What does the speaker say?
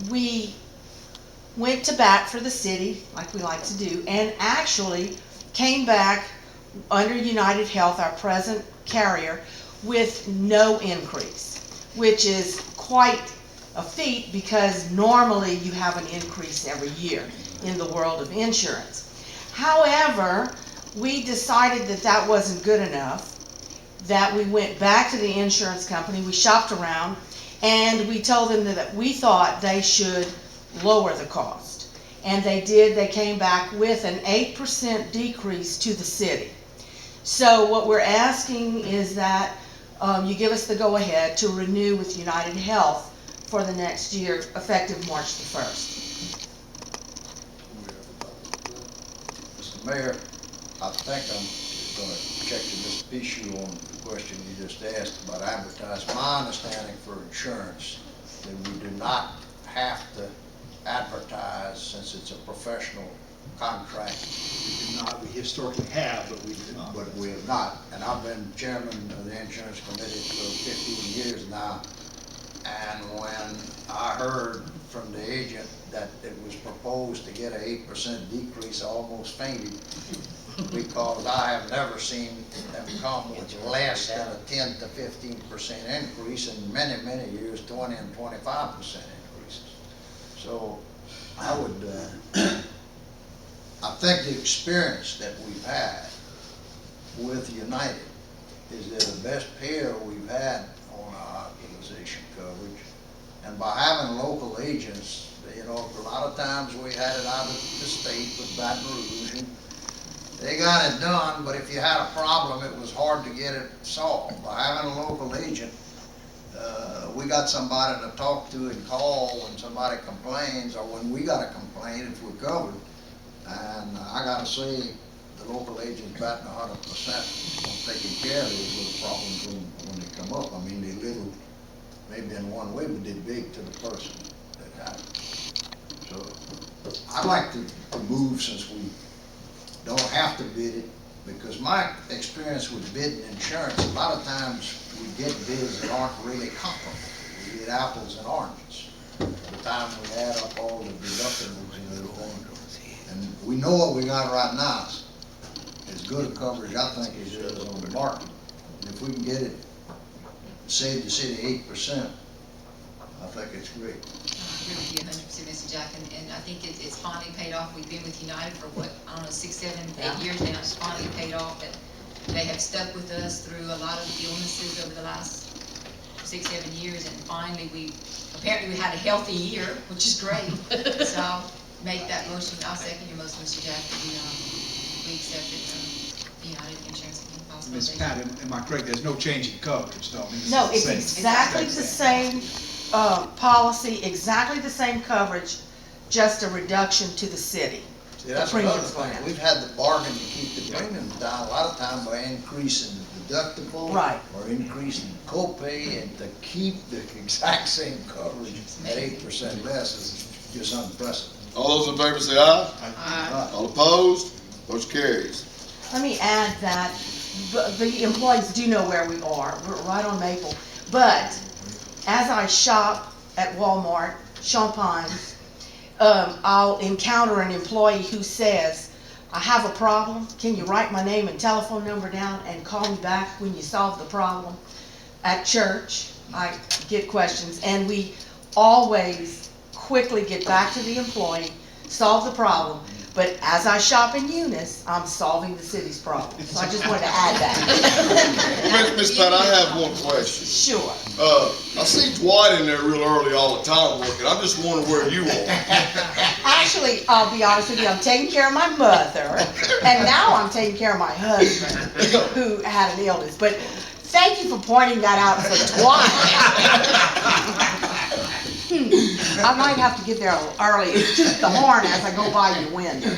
we went to bat for the city, like we like to do, and actually came back under United Health, our present carrier, with no increase, which is quite a feat because normally you have an increase every year in the world of insurance. However, we decided that that wasn't good enough, that we went back to the insurance company, we shopped around, and we told them that we thought they should lower the cost. And they did. They came back with an 8% decrease to the city. So what we're asking is that you give us the go-ahead to renew with United Health for the next year, effective March the 1st. Mr. Mayor, I think I'm going to check to Mr. Pishu on the question you just asked about advertising. My understanding for insurance, that we do not have to advertise since it's a professional contract. We do not. We historically have, but we do not. But we have not. And I've been chairman of the insurance committee for 15 years now. And when I heard from the agent that it was proposed to get an 8% decrease, I almost fainted because I have never seen them come with less than a 10 to 15% increase, in many, many years 20 and 25% increases. So I would, I think the experience that we've had with United is they're the best payer we've had on our hospitalization coverage. And by having local agents, you know, a lot of times we had it out of the state with Baton Rouge, and they got it done, but if you had a problem, it was hard to get it solved. By having a local agent, we got somebody to talk to and call when somebody complains, or when we got a complaint if we're covered. And I gotta say, the local agent's batting 100% on taking care of those little problems when they come up. I mean, they little, maybe in one way, but they're big to the person that had it. So I'd like to move, since we don't have to bid it, because my experience with bidding insurance, a lot of times we get bids that aren't really comparable. We get apples and oranges. By the time we add up all the deductibles and everything, and we know what we got right now. As good a coverage, I think, as there is on the market. And if we can get it, save the city 8%, I think it's great. I agree with you 100%, Mr. Jack, and I think it's finally paid off. We've been with United for what, I don't know, 6, 7, 8 years now. It's finally paid off. That they have stuck with us through a lot of illnesses over the last 6, 7 years, and finally apparently we had a healthy year, which is great. So I'll make that motion. I'll second your motion, Mr. Jack, that we accepted the United Insurance Policy. Ms. Pat, am I correct? There's no change in coverage, though? I mean, No, it's exactly the same policy, exactly the same coverage, just a reduction to the city. See, that's another thing. We've had the bargain to keep the premiums down a lot of time by increasing the deductible, right, or increasing the copay, and to keep the exact same coverage at 8% less is just unprecedented. All those in favor say aye. Aye. All opposed? Motion carries. Let me add that the employees do know where we are. We're right on Maple. But as I shop at Walmart, Champagne, I'll encounter an employee who says, I have a problem. Can you write my name and telephone number down and call me back when you solve the problem? At church, I get questions, and we always quickly get back to the employee, solve the problem. But as I shop in Eunice, I'm solving the city's problem. So I just wanted to add that. Miss Pat, I have one question. Sure. I see Dwight in there real early all the time working. I'm just wondering where you are. Actually, I'll be honest with you, I'm taking care of my mother, and now I'm taking care of my husband, who had an illness. But thank you for pointing that out for Dwight. I might have to get there a little early. It's just the horn as I go by your window.